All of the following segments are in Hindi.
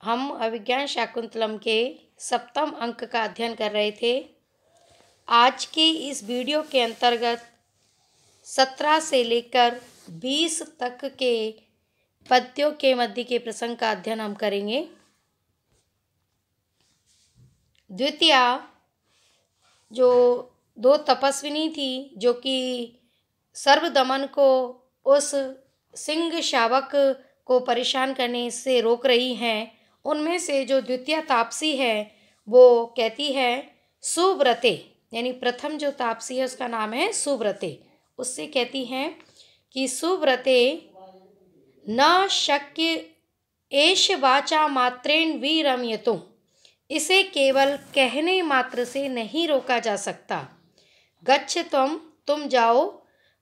हम अभिज्ञान शाकुंतलम के सप्तम अंक का अध्ययन कर रहे थे। आज की इस वीडियो के अंतर्गत 17 से लेकर 20 तक के पद्यों के मध्य के प्रसंग का अध्ययन हम करेंगे। द्वितीया जो दो तपस्विनी थी, जो कि सर्वदमन को उस सिंह शावक को परेशान करने से रोक रही हैं, उनमें से जो द्वितीय तापसी है वो कहती है सुव्रते, यानी प्रथम जो तापसी है उसका नाम है सुव्रते। उससे कहती हैं कि सुव्रते न शक्य एष वाचा मात्रेण विरम्यतुम, इसे केवल कहने मात्र से नहीं रोका जा सकता। गच्छ तुम जाओ,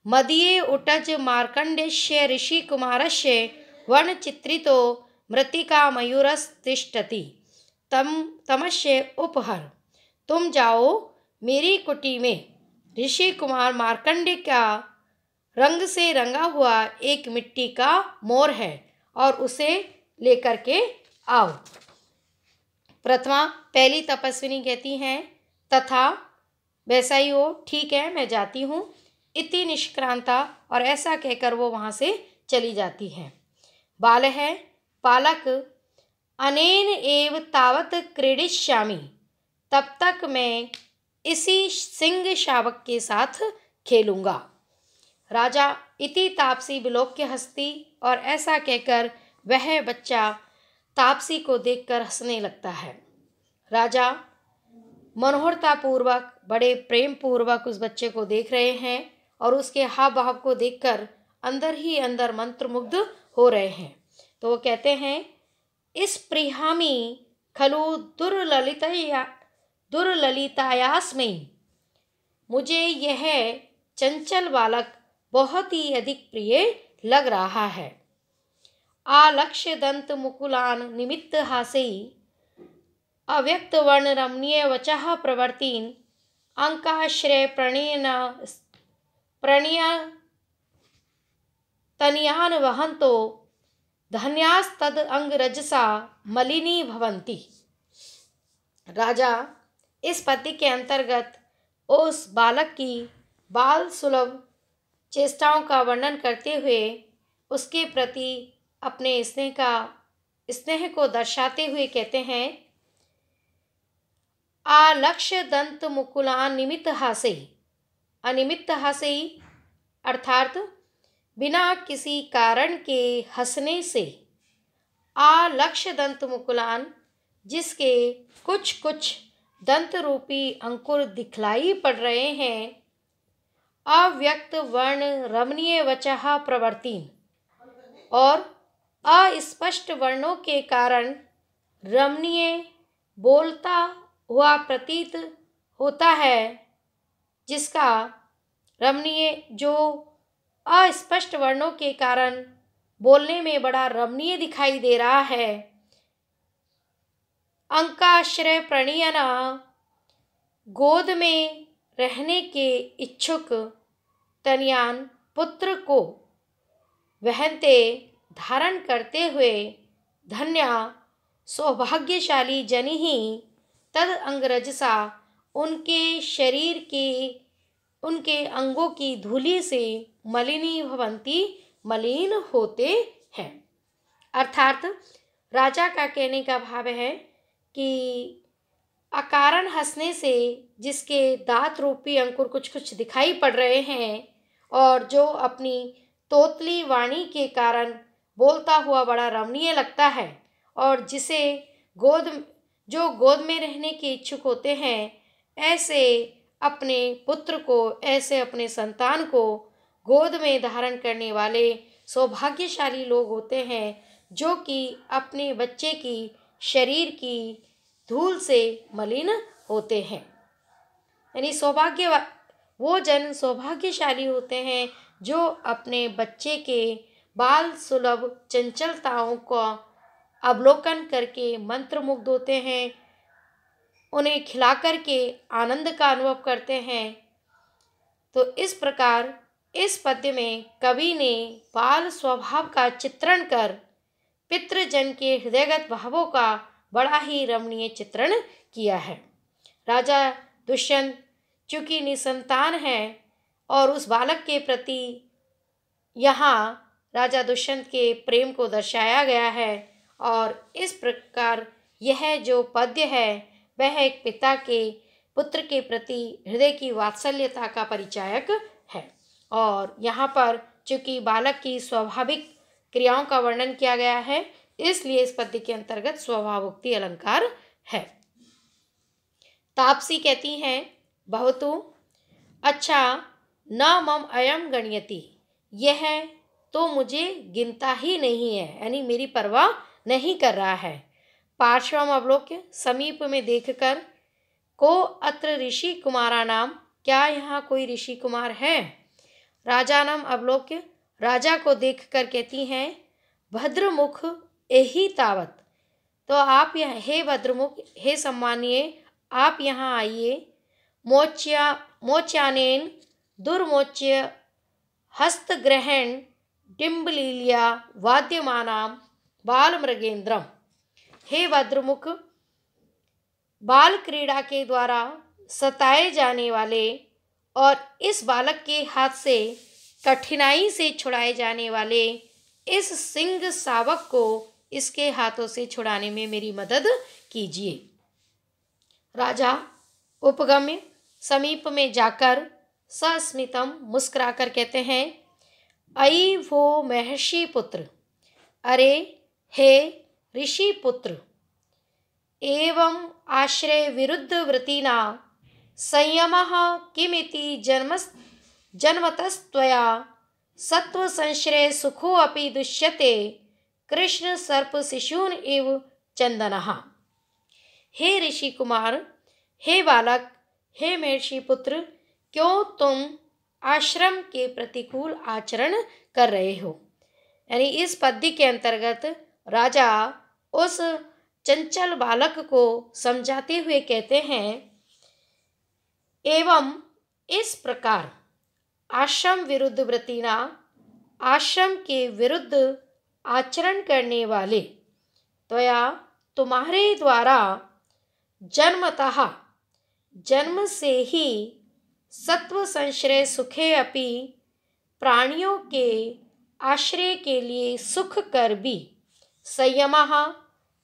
मदीये उटज मार्कंडेयस्य ऋषि कुमारस्य वर्णचित्रितो मृत्तिका मयूरस्तिष्ठति तमस्य उपहर। तुम जाओ, मेरी कुटी में ऋषि कुमार मार्कंडेय का रंग से रंगा हुआ एक मिट्टी का मोर है और उसे लेकर के आओ। प्रथमा पहली तपस्विनी कहती हैं तथा वैसा ही हो, ठीक है मैं जाती हूँ। इति निष्क्रांता, और ऐसा कहकर वो वहाँ से चली जाती है। बाल है पालक, अनेन एव तावत क्रीडिष्यामि, तब तक मैं इसी सिंह शावक के साथ खेलूँगा। राजा इति तापसी विलोक्य हस्ती, और ऐसा कहकर वह बच्चा तापसी को देखकर हंसने लगता है। राजा मनोहरतापूर्वक, बड़े प्रेम पूर्वक उस बच्चे को देख रहे हैं और उसके हाव भाव को देखकर अंदर ही अंदर मंत्रमुग्ध हो रहे हैं। तो वो कहते हैं इस प्रियामी खलु दुर्ललितायास्मै, मुझे यह चंचल बालक बहुत ही अधिक प्रिय लग रहा है। आलक्ष्य दंत मुकुलान निमित्त हासई, अव्यक्त वर्ण रमणीय वचः प्रवर्तीन, अंकाश्रय प्रणीय तनियान वहंतो, धन्यास्तद अंग रजसा मलिनी भवंती। राजा इस पद्य के अंतर्गत उस बालक की बाल सुलभ चेष्टाओं का वर्णन करते हुए उसके प्रति अपने स्नेह को दर्शाते हुए कहते हैं आलक्ष्य दंत मुकुलान निमित्त हासे, अनिमित्त हासे अर्थात बिना किसी कारण के हंसने से। आलक्ष्य दंत मुकुलान, जिसके कुछ कुछ दंत रूपी अंकुर दिखलाई पड़ रहे हैं। अव्यक्त वर्ण रमणीय वचः प्रवर्तीन, और अस्पष्ट वर्णों के कारण रमणीय बोलता हुआ प्रतीत होता है, जिसका रमणीय जो अस्पष्ट वर्णों के कारण बोलने में बड़ा रमणीय दिखाई दे रहा है। अंकाश्रय प्रणयना, गोद में रहने के इच्छुक तनयान पुत्र को वहनते धारण करते हुए, धन्या सौभाग्यशाली जनी ही तद अंगरजसा, उनके शरीर की उनके अंगों की धूलि से मलिनी भवंती, मलिन होते हैं। अर्थात राजा का कहने का भाव है कि अकारण हंसने से जिसके दांत रूपी अंकुर कुछ कुछ दिखाई पड़ रहे हैं और जो अपनी तोतली वाणी के कारण बोलता हुआ बड़ा रमणीय लगता है, और जिसे जो गोद में रहने के इच्छुक होते हैं, ऐसे अपने पुत्र को, ऐसे अपने संतान को गोद में धारण करने वाले सौभाग्यशाली लोग होते हैं, जो कि अपने बच्चे की शरीर की धूल से मलिन होते हैं। यानी वो जन सौभाग्यशाली होते हैं जो अपने बच्चे के बाल सुलभ चंचलताओं का अवलोकन करके मंत्रमुग्ध होते हैं, उन्हें खिला करके आनंद का अनुभव करते हैं। तो इस प्रकार इस पद्य में कवि ने बाल स्वभाव का चित्रण कर पितृजन के हृदयगत भावों का बड़ा ही रमणीय चित्रण किया है। राजा दुष्यंत चूंकि निसंतान है और उस बालक के प्रति यहाँ राजा दुष्यंत के प्रेम को दर्शाया गया है और इस प्रकार यह जो पद्य है वह एक पिता के पुत्र के प्रति हृदय की वात्सल्यता का परिचायक है। और यहाँ पर चूंकि बालक की स्वाभाविक क्रियाओं का वर्णन किया गया है इसलिए इस पद्य के अंतर्गत स्वभावोक्ति अलंकार है। तापसी कहती हैं बहुतु अच्छा न मम अयम गण्यति, यह तो मुझे गिनता ही नहीं है, यानी मेरी परवाह नहीं कर रहा है। पार्श्वम अवलोक्य, समीप में देखकर, को अत्र ऋषि कुमारा नाम, क्या यहाँ कोई ऋषि कुमार है। राजा नाम अवलोक्य, राजा को देखकर कहती हैं भद्रमुख एहि तावत, तो आप यह हे भद्रमुख हे सम्मानीय आप यहाँ आइए। मोच्यानेन दुर्मोच्य हस्तग्रहण डिम्बलीलिया वाद्यमानाम बाल मृगेंद्रम, हे भद्रमुख बाल क्रीड़ा के द्वारा सताए जाने वाले और इस बालक के हाथ से कठिनाई से छुड़ाए जाने वाले इस सिंह शावक को इसके हाथों से छुड़ाने में मेरी मदद कीजिए। राजा उपगम्य, समीप में जाकर सस्मितम मुस्कुराकर कहते हैं अयि वो महर्षि पुत्र, अरे हे ऋषि पुत्र, एवं आश्रय विरुद्ध वृत्तिना संयमः किमिति जन्मतस्त्वया सत्व संश्रय सुखो अपि दुष्यते कृष्ण सर्प शिशून इव चंदनः। हे ऋषि कुमार, हे बालक, हे महर्षि पुत्र, क्यों तुम आश्रम के प्रतिकूल आचरण कर रहे हो। यानी इस पद्य के अंतर्गत राजा उस चंचल बालक को समझाते हुए कहते हैं एवं इस प्रकार आश्रम विरुद्ध वृत्तिना, आश्रम के विरुद्ध आचरण करने वाले, त्वया तुम्हारे द्वारा, जन्मतः जन्म से ही, सत्व संश्रय सुखे अपि प्राणियों के आश्रय के लिए सुख कर भी, संयमः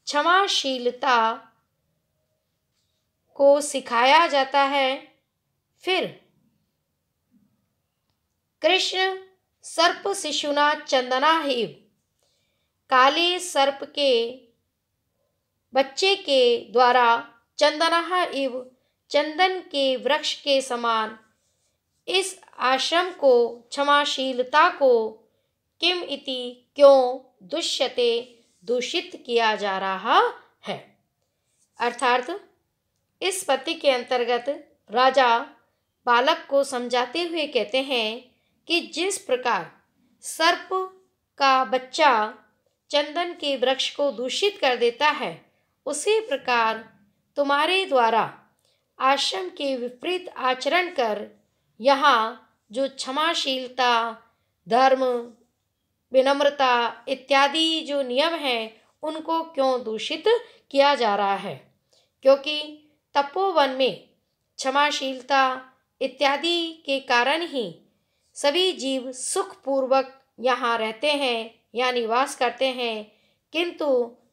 क्षमाशीलता को सिखाया जाता है। फिर कृष्ण सर्प शिशुना चंदना हिव, काले सर्प के बच्चे के द्वारा, चंदना इव चंदन के वृक्ष के समान इस आश्रम को, क्षमाशीलता को, किम इति क्यों, दुष्यते दूषित किया जा रहा है। अर्थात इस पद्य के अंतर्गत राजा बालक को समझाते हुए कहते हैं कि जिस प्रकार सर्प का बच्चा चंदन के वृक्ष को दूषित कर देता है, उसी प्रकार तुम्हारे द्वारा आश्रम के विपरीत आचरण कर यहाँ जो क्षमाशीलता, धर्म, विनम्रता इत्यादि जो नियम हैं उनको क्यों दूषित किया जा रहा है। क्योंकि तपोवन में क्षमाशीलता इत्यादि के कारण ही सभी जीव सुखपूर्वक यहाँ रहते हैं या निवास करते हैं, किंतु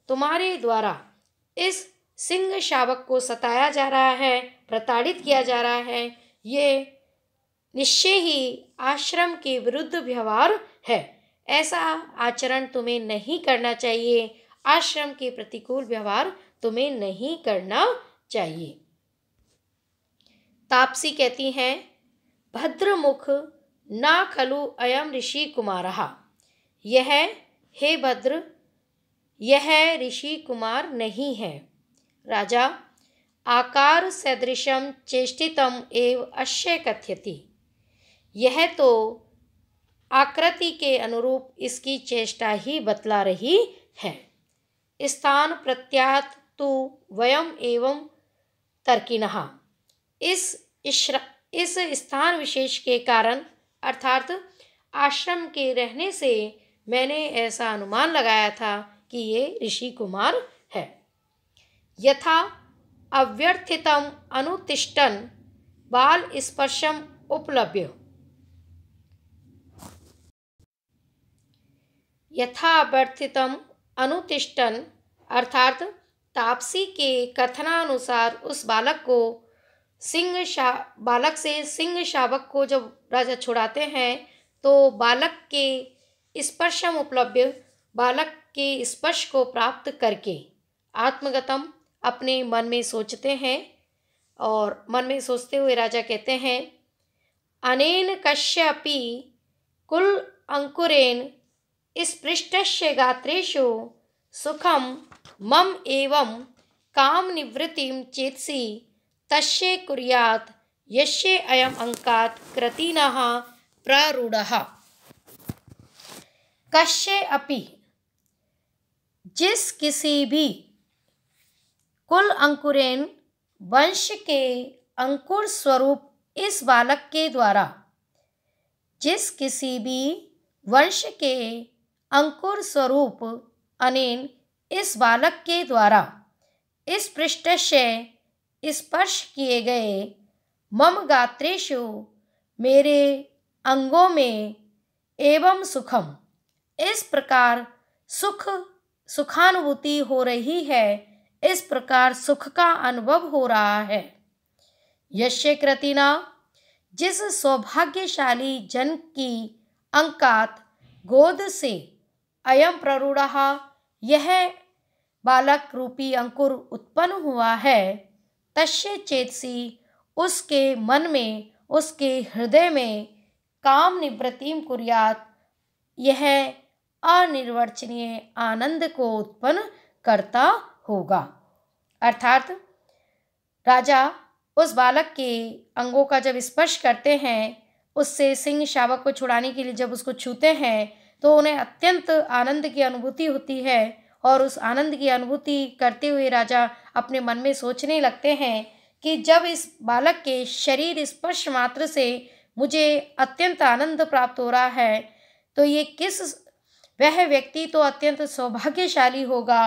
तुम्हारे द्वारा इस सिंह शावक को सताया जा रहा है, प्रताड़ित किया जा रहा है, ये निश्चय ही आश्रम के विरुद्ध व्यवहार है। ऐसा आचरण तुम्हें नहीं करना चाहिए, आश्रम के प्रतिकूल व्यवहार तुम्हें नहीं करना चाहिए। तापसी कहती हैं भद्रमुख ना खलु अयम ऋषि कुमारः, यह हे भद्र यह ऋषि कुमार नहीं है। राजा आकार सदृशम चेष्टितम एव अश्य कथ्यति, यह तो आकृति के अनुरूप इसकी चेष्टा ही बतला रही है। स्थान प्रत्यात तु वयम एवं तर्किनः, इस स्थान विशेष के कारण अर्थात आश्रम के रहने से मैंने ऐसा अनुमान लगाया था कि ये ऋषि कुमार है। यथा अव्यर्थितम अनुतिष्ठन् बाल स्पर्शम उपलभ्य। यथा अव्यर्थितम अनुतिष्ठन् अर्थात तापसी के कथनानुसार उस बालक से सिंह शावक को जब राजा छुड़ाते हैं तो बालक के स्पर्शम उपलब्ध, बालक के स्पर्श को प्राप्त करके आत्मगतम अपने मन में सोचते हैं। और मन में सोचते हुए राजा कहते हैं, अनेन कस्यापि कुल अंकुरेण स्पृष्टस्य गात्रेषु सुखम मम एवं काम निवृत्तिम चेतसि तस्य कुर्यात् यस्य अयम अंकात् कृतिनः प्रारूढ़ः। कस्य अपि, जिस किसी भी, कुल अंकुरेण वंश के अंकुर स्वरूप इस बालक के द्वारा, जिस किसी भी वंश के अंकुर स्वरूप अनेन इस बालक के द्वारा इस पृष्ठ से स्पर्श किए गए मम गात्रेषु मेरे अंगों में एवं सुखम इस प्रकार सुखानुभूति हो रही है, इस प्रकार सुख का अनुभव हो रहा है। यस्य कृतिना, जिस सौभाग्यशाली जन की अंकात गोद से अयम प्ररूढ़ः यह बालक रूपी अंकुर उत्पन्न हुआ है, तस्य चेतसी उसके मन में, उसके हृदय में काम निवृत्तिम कुर्यात् यह अनिर्वचनीय आनंद को उत्पन्न करता होगा। अर्थात राजा उस बालक के अंगों का जब स्पर्श करते हैं, उससे सिंह शावक को छुड़ाने के लिए जब उसको छूते हैं तो उन्हें अत्यंत आनंद की अनुभूति होती है। और उस आनंद की अनुभूति करते हुए राजा अपने मन में सोचने लगते हैं कि जब इस बालक के शरीर स्पर्श मात्र से मुझे अत्यंत आनंद प्राप्त हो रहा है, तो वह व्यक्ति तो अत्यंत सौभाग्यशाली होगा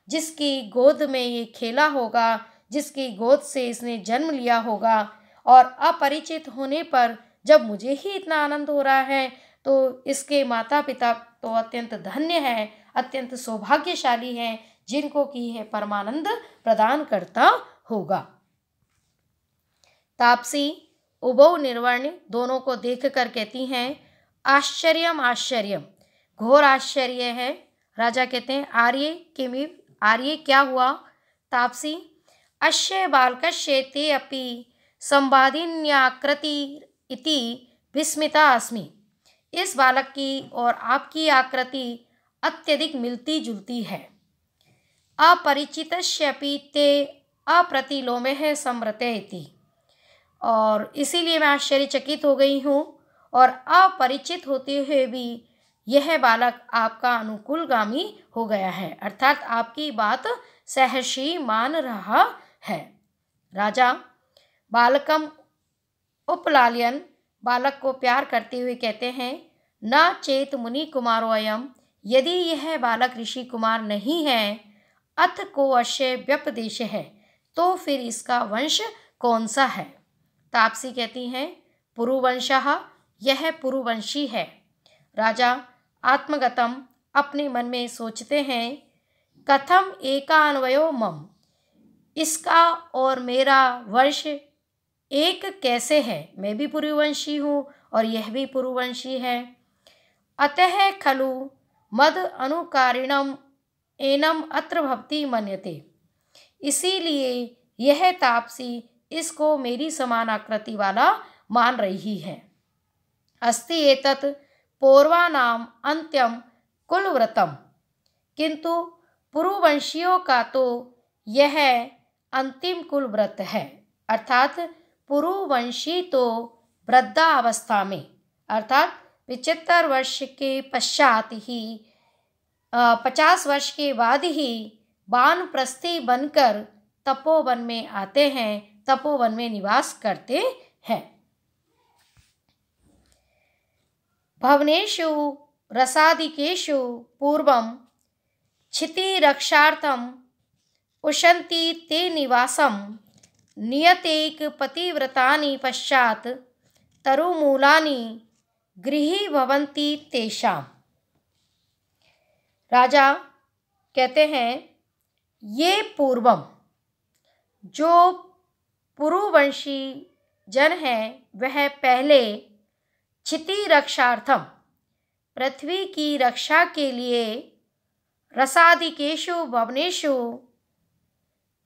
जिसकी गोद में ये खेला होगा, जिसकी गोद से इसने जन्म लिया होगा। और अपरिचित होने पर जब मुझे ही इतना आनंद हो रहा है तो इसके माता पिता तो अत्यंत धन्य है, अत्यंत सौभाग्यशाली हैं, जिनको कि यह परमानंद प्रदान करता होगा। तापसी उभौ निर्वर्ण दोनों को देखकर कहती हैं, आश्चर्यम आश्चर्यम, घोर आश्चर्य है। राजा कहते हैं, आर्य किमिव, आर्य क्या हुआ। तापसी, अस्य बालकस्य ते अपि संवादिन्याकृति इति विस्मिता अस्मि। इस बालक की और आपकी आकृति अत्यधिक मिलती जुलती है। अपरिचितस्यपि ते अप्रतिलोम्यः संवृते इति, और इसीलिए मैं आश्चर्यचकित हो गई हूँ। और अपरिचित होते हुए भी यह बालक आपका अनुकूलगामी हो गया है, अर्थात आपकी बात सहर्षि मान रहा है। राजा बालकम उपलालयन, बालक को प्यार करते हुए कहते हैं, न चेत मुनि कुमारो अयम, यदि यह बालक ऋषि कुमार नहीं है, अथ को अश्य व्यपदेश है, तो फिर इसका वंश कौन सा है। तापसी कहती हैं, पुरुवंशः, यह पुरुवंशी है। राजा आत्मगतम अपने मन में सोचते हैं, कथम एकान्वयो मम, इसका और मेरा वंश एक कैसे है, मैं भी पुरुवंशी हूँ और यह भी पुरुवंशी है। अतः खलु मद अनुकारिणम एनम अत्र भवति मन्यते, इसीलिए यह तापसी इसको मेरी समान आकृति वाला मान रही है। अस्ति एतत् पौरवानाम अंत्यम कुलव्रतम, किंतु पुरुवंशियों का तो यह अंतिम कुलव्रत है। अर्थात पुरुवंशी तो वृद्धावस्था में, अर्थात 75 वर्ष के पश्चात ही 50 वर्ष के बाद ही वानप्रस्थी बनकर तपोवन में आते हैं, तपोवन में निवास करते हैं। भवनेषु रसादिकेषु पूर्वं क्षितिरक्षार्थम उशन्ति ते निवासम नियतेक पतिव्रतानि पश्चात तरुमूलानि गृही भवन्ति तेषाम। राजा कहते हैं ये पूर्वम जो पुरुवंशी जन है वह पहले क्षिति रक्षार्थम पृथ्वी की रक्षा के लिए रसादिकेषु भवनेषु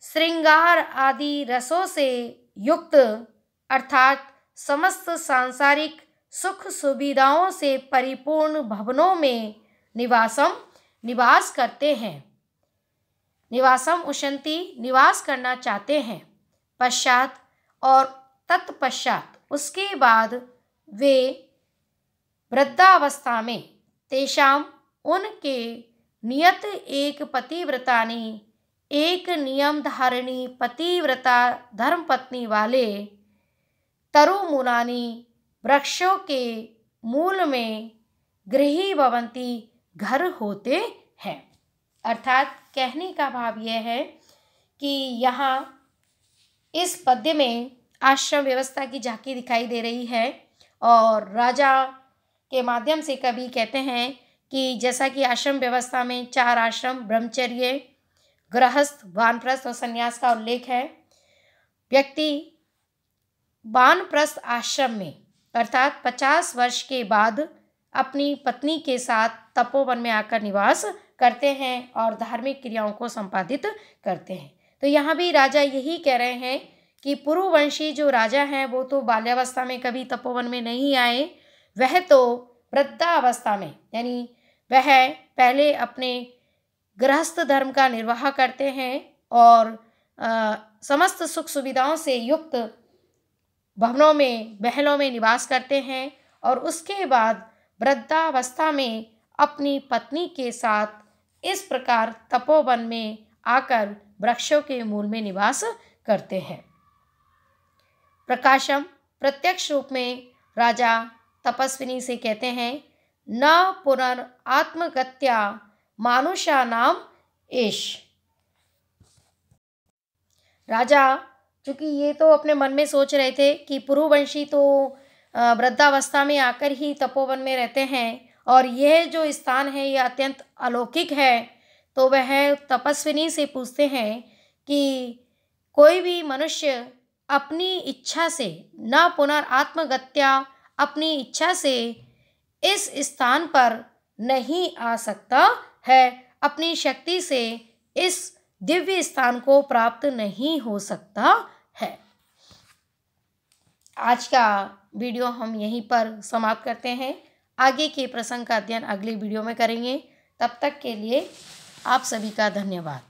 श्रृंगार आदि रसों से युक्त अर्थात समस्त सांसारिक सुख सुविधाओं से परिपूर्ण भवनों में निवास करते हैं। निवासम उशन्ति निवास करना चाहते हैं। पश्चात और तत्पश्चात उसके बाद वे वृद्धावस्था में तेषाम उनके नियत एक पतिव्रतानि एक नियम धारिणी पतिव्रता धर्मपत्नी वाले तरुमूलानि वृक्षों के मूल में गृही भवन्ति घर होते हैं। अर्थात कहने का भाव यह है कि यहाँ इस पद्य में आश्रम व्यवस्था की झांकी दिखाई दे रही है और राजा के माध्यम से कवि कहते हैं कि जैसा कि आश्रम व्यवस्था में 4 आश्रम ब्रह्मचर्य, गृहस्थ, वानप्रस्थ और संन्यास का उल्लेख है। व्यक्ति वानप्रस्थ आश्रम में अर्थात 50 वर्ष के बाद अपनी पत्नी के साथ तपोवन में आकर निवास करते हैं और धार्मिक क्रियाओं को संपादित करते हैं। तो यहाँ भी राजा यही कह रहे हैं कि पुरुवंशी जो राजा हैं वो तो बाल्यावस्था में कभी तपोवन में नहीं आए, वह तो वृद्धावस्था में यानी वह पहले अपने गृहस्थ धर्म का निर्वाह करते हैं और समस्त सुख सुविधाओं से युक्त भवनों में महलों में निवास करते हैं और उसके बाद वृद्धावस्था में अपनी पत्नी के साथ इस प्रकार तपोवन में आकर वृक्षों के मूल में निवास करते हैं। प्रकाशम प्रत्यक्ष रूप में राजा तपस्विनी से कहते हैं न पुनरात्मगत्या मानुषा नाम एष। राजा चूँकि ये तो अपने मन में सोच रहे थे कि पुरुवंशी तो वृद्धावस्था में आकर ही तपोवन में रहते हैं और यह जो स्थान है यह अत्यंत अलौकिक है, तो वह तपस्विनी से पूछते हैं कि कोई भी मनुष्य अपनी इच्छा से न पुनरात्मगत्या अपनी इच्छा से इस स्थान पर नहीं आ सकता है, अपनी शक्ति से इस दिव्य स्थान को प्राप्त नहीं हो सकता है। आज का वीडियो हम यहीं पर समाप्त करते हैं। आगे के प्रसंग का अध्ययन अगले वीडियो में करेंगे। तब तक के लिए आप सभी का धन्यवाद।